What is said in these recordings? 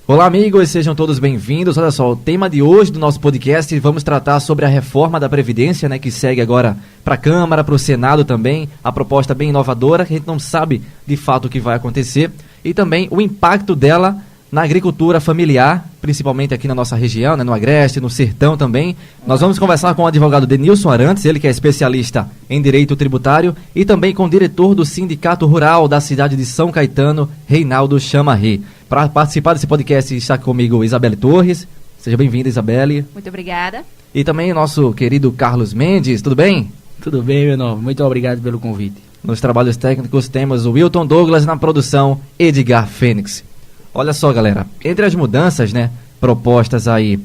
Olá, amigos, sejam todos bem-vindos. Olha só, o tema de hoje do nosso podcast, vamos tratar sobre a reforma da Previdência, né, que segue agora para a Câmara, para o Senado também, a proposta bem inovadora, que a gente não sabe de fato o que vai acontecer, e também o impacto dela na agricultura familiar, principalmente aqui na nossa região, né, no Agreste, no Sertão também. Nós vamos conversar com o advogado Denilson Arantes, ele que é especialista em direito tributário, e também com o diretor do Sindicato Rural da cidade de São Caetano, Reinaldo Chamarré. Para participar desse podcast está comigo Isabelle Torres. Seja bem-vinda, Isabelle. Muito obrigada. E também o nosso querido Carlos Mendes. Tudo bem? Tudo bem, meu nome. Muito obrigado pelo convite. Nos trabalhos técnicos temos o Wilton Douglas, na produção Edgar Fênix. Olha só, galera, entre as mudanças, né, propostas aí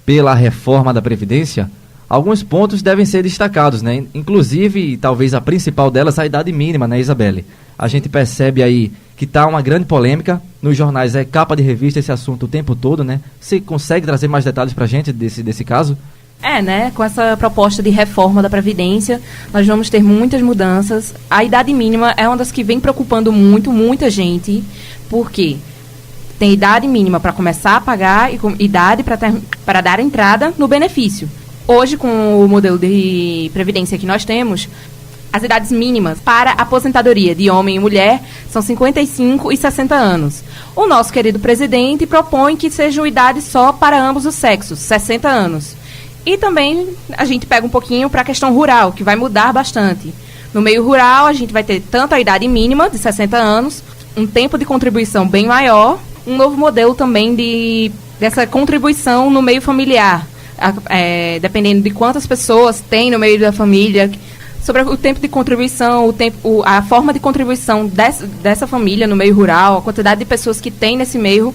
pela reforma da Previdência, alguns pontos devem ser destacados, né? Inclusive, talvez a principal delas, a idade mínima, né, Isabelle? A gente percebe aí que está uma grande polêmica, nos jornais é capa de revista esse assunto o tempo todo, né? Você consegue trazer mais detalhes pra gente desse caso? Né, com essa proposta de reforma da Previdência, nós vamos ter muitas mudanças. A idade mínima é uma das que vem preocupando muita gente, porque tem idade mínima para começar a pagar e idade para dar entrada no benefício. Hoje, com o modelo de previdência que nós temos, as idades mínimas para aposentadoria de homem e mulher são 55 e 60 anos. O nosso querido presidente propõe que sejam idades só para ambos os sexos, 60 anos. E também a gente pega um pouquinho para a questão rural, que vai mudar bastante. No meio rural, a gente vai ter tanto a idade mínima, de 60 anos, um tempo de contribuição bem maior, um novo modelo também dessa contribuição no meio familiar, dependendo de quantas pessoas tem no meio da família, sobre o tempo de contribuição, a forma de contribuição dessa família no meio rural, a quantidade de pessoas que tem nesse meio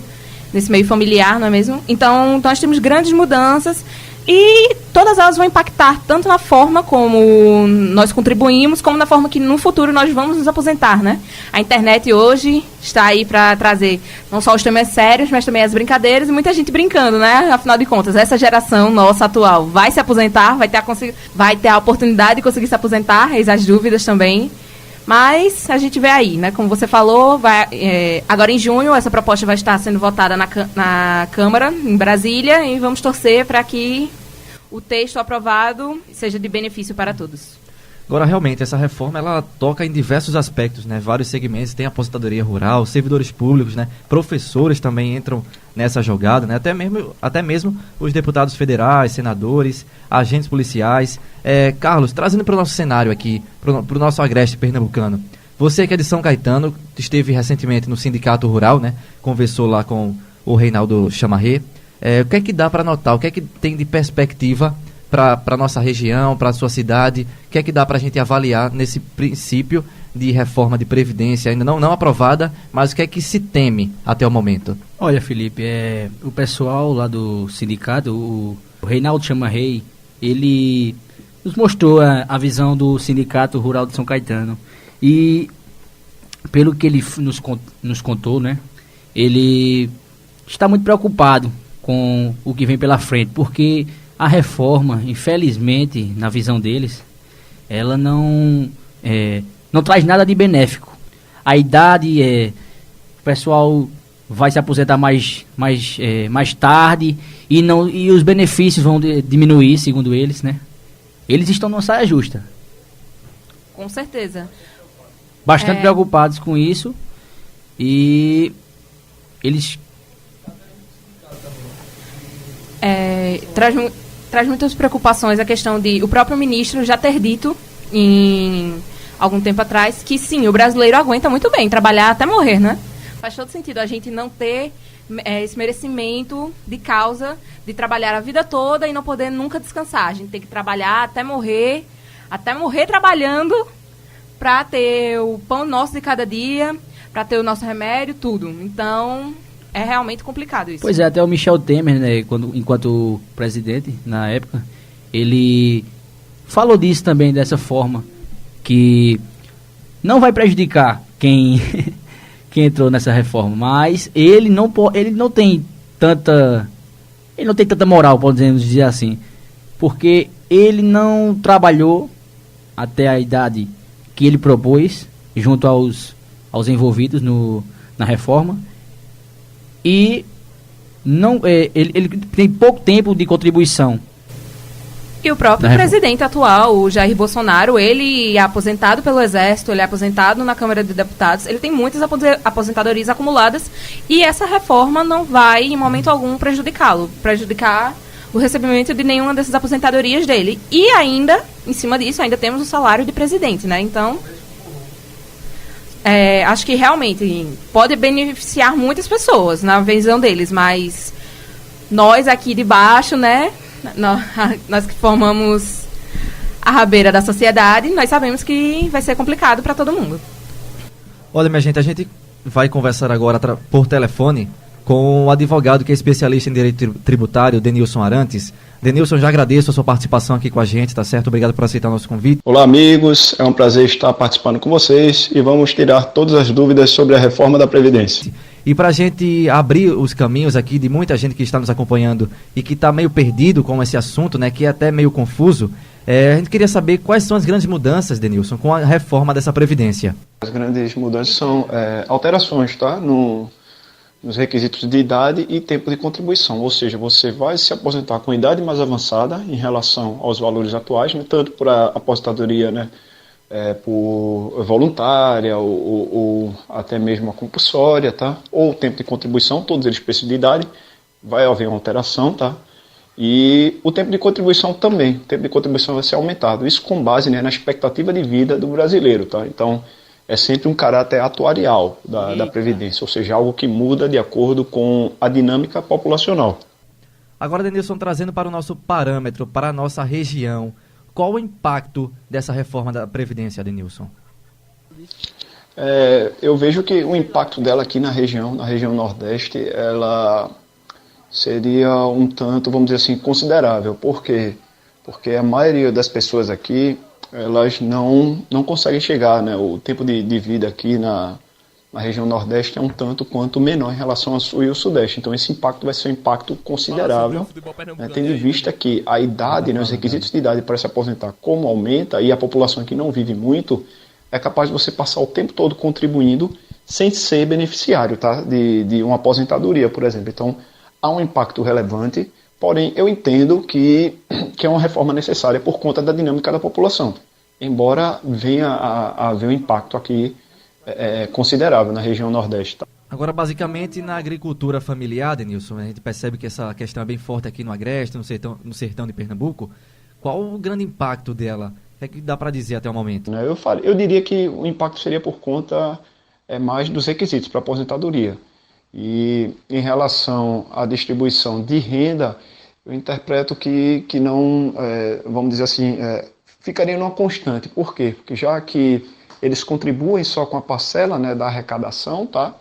familiar, não é mesmo? Então nós temos grandes mudanças e todas elas vão impactar tanto na forma como nós contribuímos, como na forma que no futuro nós vamos nos aposentar, né? A internet hoje está aí para trazer não só os temas sérios, mas também as brincadeiras e muita gente brincando, né? Afinal de contas, essa geração nossa atual vai se aposentar, vai ter a oportunidade de conseguir se aposentar, eis as dúvidas também. Mas a gente vê aí, né? Como você falou, agora em junho essa proposta vai estar sendo votada na Câmara, em Brasília, e vamos torcer para que o texto aprovado seja de benefício para todos. Agora, realmente, essa reforma, ela toca em diversos aspectos, né? Vários segmentos, tem a aposentadoria rural, servidores públicos, né? Professores também entram nessa jogada, né? Até mesmo os deputados federais, senadores, agentes policiais. Carlos, trazendo para o nosso cenário aqui, para o nosso agreste pernambucano, você que é de São Caetano, esteve recentemente no Sindicato Rural, né? Conversou lá com o Reinaldo Chamarré. O que é que dá para notar? O que é que tem de perspectiva para a nossa região, para a sua cidade? O que é que dá para a gente avaliar nesse princípio de reforma de Previdência, ainda não aprovada, mas o que é que se teme até o momento? Olha, Felipe, o pessoal lá do sindicato, o Reinaldo Chamarré, ele nos mostrou a visão do Sindicato Rural de São Caetano. E, pelo que ele nos contou, né, ele está muito preocupado com o que vem pela frente, porque a reforma, infelizmente, na visão deles, ela não traz nada de benéfico. A idade, o pessoal vai se aposentar mais tarde e os benefícios vão diminuir, segundo eles, né? Eles estão numa saia justa. Com certeza. Bastante preocupados com isso e eles... Traz muitas preocupações a questão de o próprio ministro já ter dito em algum tempo atrás que sim, o brasileiro aguenta muito bem trabalhar até morrer, né? Faz todo sentido a gente não ter esse merecimento de causa de trabalhar a vida toda e não poder nunca descansar. A gente tem que trabalhar até morrer trabalhando para ter o pão nosso de cada dia, para ter o nosso remédio, tudo. Então, é realmente complicado isso. Pois é, até o Michel Temer, né, enquanto presidente, na época, ele falou disso também, dessa forma, que não vai prejudicar quem entrou nessa reforma, mas ele não tem tanta moral, podemos dizer assim, porque ele não trabalhou até a idade que ele propôs, junto aos envolvidos na reforma, e não, ele tem pouco tempo de contribuição. E o próprio presidente atual, o Jair Bolsonaro, ele é aposentado pelo Exército, ele é aposentado na Câmara de Deputados, ele tem muitas aposentadorias acumuladas e essa reforma não vai, em momento algum, prejudicar o recebimento de nenhuma dessas aposentadorias dele. E ainda, em cima disso, ainda temos o salário de presidente, né? Então, acho que realmente pode beneficiar muitas pessoas na visão deles, mas nós aqui de baixo, né? Nós que formamos a rabeira da sociedade, nós sabemos que vai ser complicado para todo mundo. Olha, minha gente, a gente vai conversar agora por telefone com o advogado que é especialista em direito tributário, Denilson Arantes. Denilson, já agradeço a sua participação aqui com a gente, tá certo? Obrigado por aceitar o nosso convite. Olá, amigos. É um prazer estar participando com vocês e vamos tirar todas as dúvidas sobre a reforma da Previdência. E para a gente abrir os caminhos aqui de muita gente que está nos acompanhando e que está meio perdido com esse assunto, né, que é até meio confuso, a gente queria saber quais são as grandes mudanças, Denilson, com a reforma dessa Previdência. As grandes mudanças são alterações, tá? Nos requisitos de idade e tempo de contribuição, ou seja, você vai se aposentar com idade mais avançada em relação aos valores atuais, né, tanto por a aposentadoria, né, por voluntária ou até mesmo a compulsória, tá? Ou o tempo de contribuição, todos eles precisam de idade, vai haver uma alteração, tá? E o tempo de contribuição também, o tempo de contribuição vai ser aumentado, isso com base, né, na expectativa de vida do brasileiro, tá? Então, é sempre um caráter atuarial da Previdência, ou seja, algo que muda de acordo com a dinâmica populacional. Agora, Denilson, trazendo para o nosso parâmetro, para a nossa região, qual o impacto dessa reforma da Previdência, Denilson? Eu vejo que o impacto dela aqui na região Nordeste, ela seria um tanto, vamos dizer assim, considerável. Por quê? Porque a maioria das pessoas aqui, elas não conseguem chegar, né? O tempo de vida aqui na região Nordeste é um tanto quanto menor em relação ao Sul e ao Sudeste. Então esse impacto vai ser um impacto considerável, né? Tendo em vista que a idade, né, os requisitos de idade para se aposentar, como aumenta, e a população que não vive muito, é capaz de você passar o tempo todo contribuindo sem ser beneficiário, tá? de uma aposentadoria, por exemplo. Então há um impacto relevante, porém eu entendo que é uma reforma necessária por conta da dinâmica da população, embora venha a haver um impacto aqui considerável na região Nordeste. Tá? Agora, basicamente, na agricultura familiar, Denilson, a gente percebe que essa questão é bem forte aqui no Agreste, no sertão de Pernambuco. Qual o grande impacto dela? O que dá para dizer até o momento? Eu diria que o impacto seria por conta mais dos requisitos para aposentadoria. E em relação à distribuição de renda, eu interpreto que não, vamos dizer assim, ficaria numa constante. Por quê? Porque já que eles contribuem só com a parcela, né, da arrecadação, tá?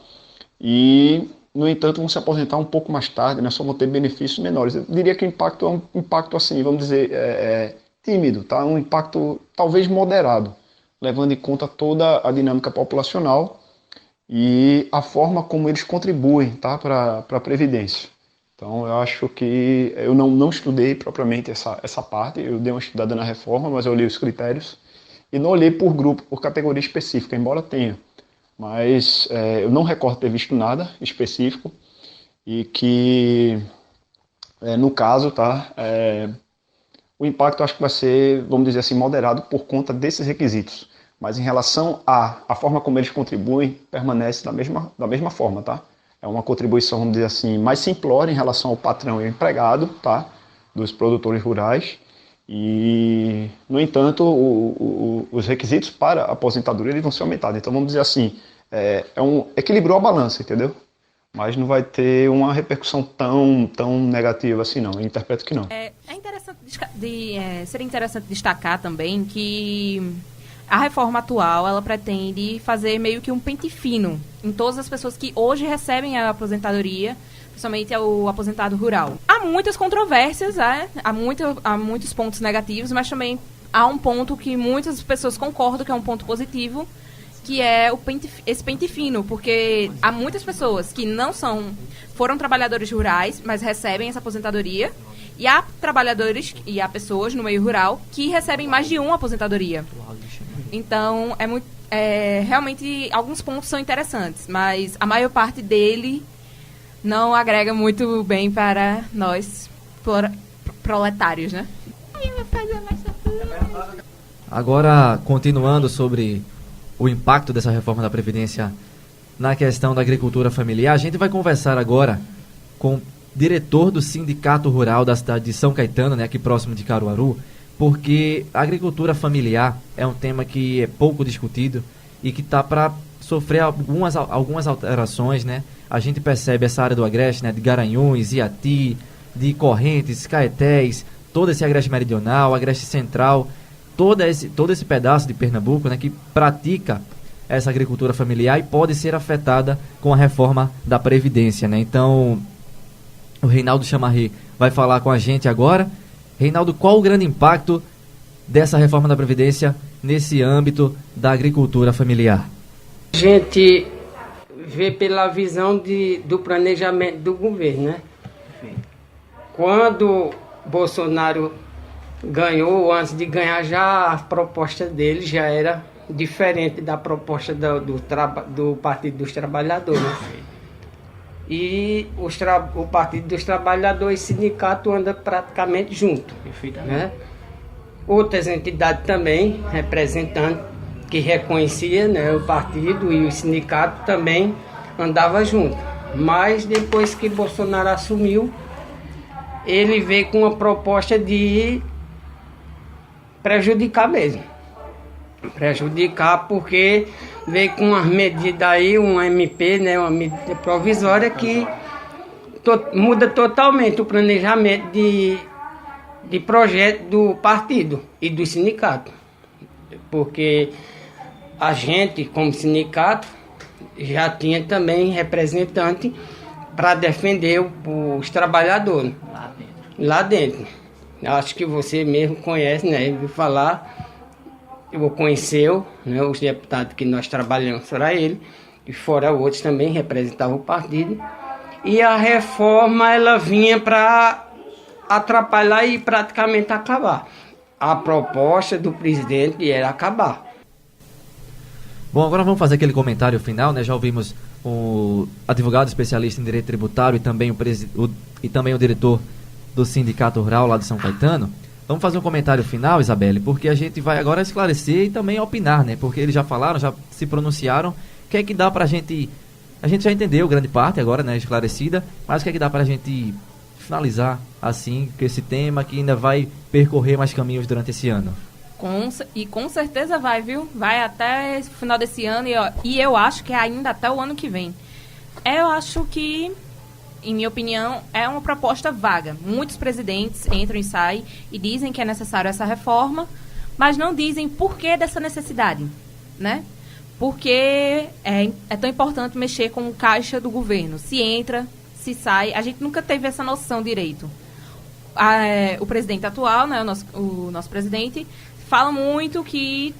E, no entanto, vão se aposentar um pouco mais tarde, né? Só vão ter benefícios menores. Eu diria que o impacto é um impacto, assim, vamos dizer, tímido, tá? Um impacto talvez moderado, levando em conta toda a dinâmica populacional e a forma como eles contribuem, tá? Para a Previdência. Então, eu acho que eu não estudei propriamente essa parte, eu dei uma estudada na reforma, mas eu li os critérios e não olhei por grupo, por categoria específica, embora tenha. Mas eu não recordo ter visto nada específico e que, no caso, tá, o impacto acho que vai ser, vamos dizer assim, moderado por conta desses requisitos. Mas em relação à forma como eles contribuem, permanece da mesma forma, tá? É uma contribuição, vamos dizer assim, mais simplória em relação ao patrão e ao empregado, tá? Dos produtores rurais. E, no entanto, os requisitos para a aposentadoria eles vão ser aumentados. Então, vamos dizer assim, equilibrou a balança, entendeu? Mas não vai ter uma repercussão tão negativa assim, não. Eu interpreto que não. Seria interessante destacar também que a reforma atual, ela pretende fazer meio que um pente fino em todas as pessoas que hoje recebem a aposentadoria, principalmente o aposentado rural. Há muitas controvérsias, há muitos pontos negativos, mas também há um ponto que muitas pessoas concordam que é um ponto positivo, que é esse pente fino, porque há muitas pessoas que foram trabalhadores rurais, mas recebem essa aposentadoria, e há trabalhadores e há pessoas no meio rural que recebem mais de uma aposentadoria. Então, realmente, alguns pontos são interessantes, mas a maior parte dele não agrega muito bem para nós proletários, né? Agora, continuando sobre o impacto dessa reforma da Previdência na questão da agricultura familiar, a gente vai conversar agora com o diretor do Sindicato Rural da cidade de São Caetano, né, aqui próximo de Caruaru, porque a agricultura familiar é um tema que é pouco discutido e que está para sofrer algumas alterações, né? A gente percebe essa área do Agreste, né, de Garanhuns, Iati, de Correntes, Caetés, todo esse Agreste Meridional, Agreste Central, todo esse pedaço de Pernambuco, né, que pratica essa agricultura familiar e pode ser afetada com a reforma da Previdência, né? Então, o Reinaldo Chamarri vai falar com a gente agora. Reinaldo, qual o grande impacto dessa reforma da Previdência nesse âmbito da agricultura familiar? A gente vê pela visão do planejamento do governo, né? Quando Bolsonaro ganhou, antes de ganhar, já a proposta dele já era diferente da proposta do Partido dos Trabalhadores. E o Partido dos Trabalhadores e o sindicato andam praticamente junto, né? Outras entidades também, representantes, que reconhecia, né, o partido e o sindicato também andava junto. Mas depois que Bolsonaro assumiu, ele veio com uma proposta de prejudicar mesmo. Prejudicar porque veio com uma medida aí, um MP, né, uma medida provisória que muda totalmente o planejamento de projeto do partido e do sindicato. Porque a gente, como sindicato, já tinha também representante para defender os trabalhadores lá dentro. Acho que você mesmo conhece, né? Viu falar, conheceu, né? Os deputados que nós trabalhamos, fora ele, e fora outros também representavam o partido. E a reforma, ela vinha para atrapalhar e praticamente acabar. A proposta do presidente era acabar. Bom, agora vamos fazer aquele comentário final, né? Já ouvimos o advogado especialista em direito tributário e também o diretor do Sindicato Rural lá de São Caetano. Vamos fazer um comentário final, Isabelle, porque a gente vai agora esclarecer e também opinar, né? Porque eles já falaram, já se pronunciaram. O que é que dá pra gente... A gente já entendeu grande parte agora, né? Esclarecida. Mas o que é que dá pra gente finalizar, assim, com esse tema que ainda vai percorrer mais caminhos durante esse ano? Com certeza vai, viu? Vai até o final desse ano e eu acho que ainda até o ano que vem. Eu acho que, em minha opinião, é uma proposta vaga. Muitos presidentes entram e saem e dizem que é necessário essa reforma, mas não dizem por que dessa necessidade, né? Porque é tão importante mexer com o caixa do governo. Se entra, se sai, a gente nunca teve essa noção direito. O presidente atual, né, o nosso presidente, fala muito que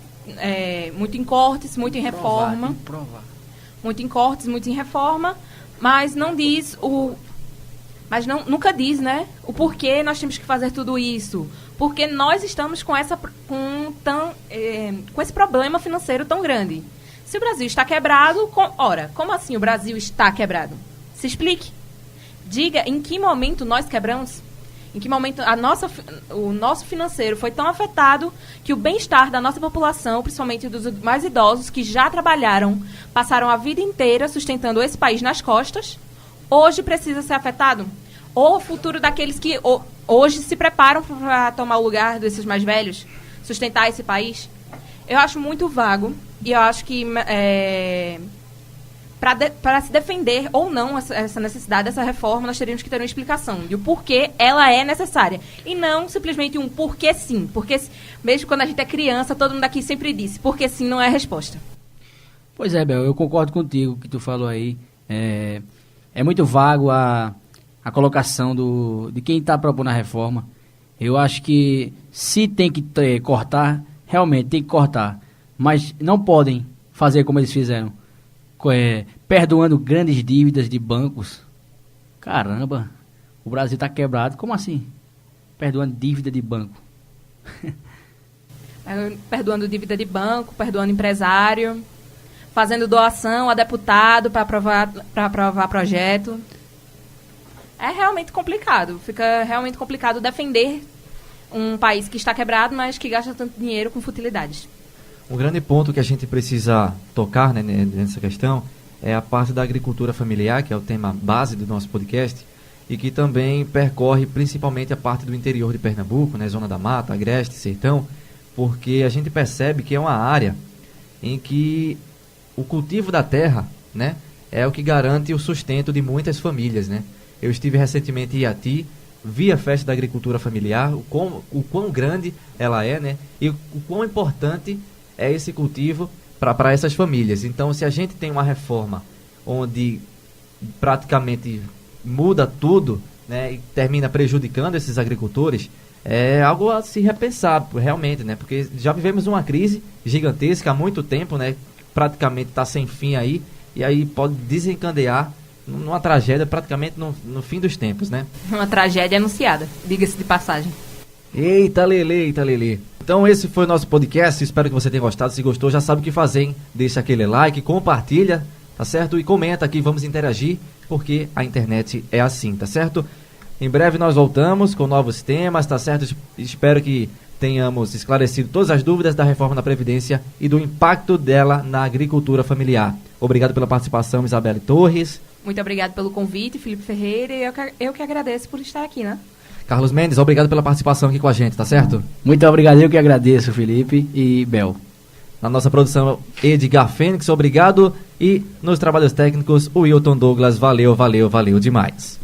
muito em cortes, muito em reforma. Muito em cortes, muito em reforma, mas não diz nunca diz, né, o porquê nós temos que fazer tudo isso. Porque nós estamos com esse problema financeiro tão grande. Se o Brasil está quebrado, como assim o Brasil está quebrado? Se explique. Diga em que momento nós quebramos. Em que momento o nosso financeiro foi tão afetado que o bem-estar da nossa população, principalmente dos mais idosos que já trabalharam, passaram a vida inteira sustentando esse país nas costas, hoje precisa ser afetado? Ou o futuro daqueles que hoje se preparam para tomar o lugar desses mais velhos, sustentar esse país? Eu acho muito vago e eu acho que para se defender ou não essa necessidade dessa reforma, nós teríamos que ter uma explicação de o porquê ela é necessária. E não simplesmente um porquê sim. Porque mesmo quando a gente é criança, todo mundo aqui sempre disse, porque sim não é a resposta. Pois é, Bel, eu concordo contigo que tu falou aí. É muito vago a colocação de quem está propondo a reforma. Eu acho que se tem que cortar, realmente tem que cortar. Mas não podem fazer como eles fizeram. Perdoando grandes dívidas de bancos. Caramba, o Brasil está quebrado. Como assim? Perdoando dívida de banco. Perdoando dívida de banco, perdoando empresário, fazendo doação a deputado para aprovar projeto. É realmente complicado. Fica realmente complicado defender um país que está quebrado, mas que gasta tanto dinheiro com futilidades. Um grande ponto que a gente precisa tocar, né, nessa questão é a parte da agricultura familiar, que é o tema base do nosso podcast, e que também percorre principalmente a parte do interior de Pernambuco, né, Zona da Mata, Agreste, Sertão, porque a gente percebe que é uma área em que o cultivo da terra, né, é o que garante o sustento de muitas famílias, né. Eu estive recentemente em Iati, vi a festa da agricultura familiar, o quão grande ela é, né, e o quão importante é esse cultivo para essas famílias. Então, se a gente tem uma reforma onde praticamente muda tudo, né, e termina prejudicando esses agricultores, é algo a se repensar realmente, né, porque já vivemos uma crise gigantesca há muito tempo, né, praticamente está sem fim aí, e aí pode desencadear numa tragédia praticamente no fim dos tempos, né? Uma tragédia anunciada, diga-se de passagem. Eita lelê. Então esse foi o nosso podcast, espero que você tenha gostado. Se gostou, já sabe o que fazer, hein? Deixa aquele like, compartilha, tá certo? E comenta aqui, vamos interagir, porque a internet é assim, tá certo? Em breve nós voltamos com novos temas, tá certo? Espero que tenhamos esclarecido todas as dúvidas da reforma da Previdência e do impacto dela na agricultura familiar. Obrigado pela participação, Isabelle Torres. Muito obrigado pelo convite, Felipe Ferreira, e eu que agradeço por estar aqui, né? Carlos Mendes, obrigado pela participação aqui com a gente, tá certo? Muito obrigado, eu que agradeço, Felipe e Bel. Na nossa produção, Edgar Fênix, obrigado. E nos trabalhos técnicos, o Wilton Douglas, valeu demais.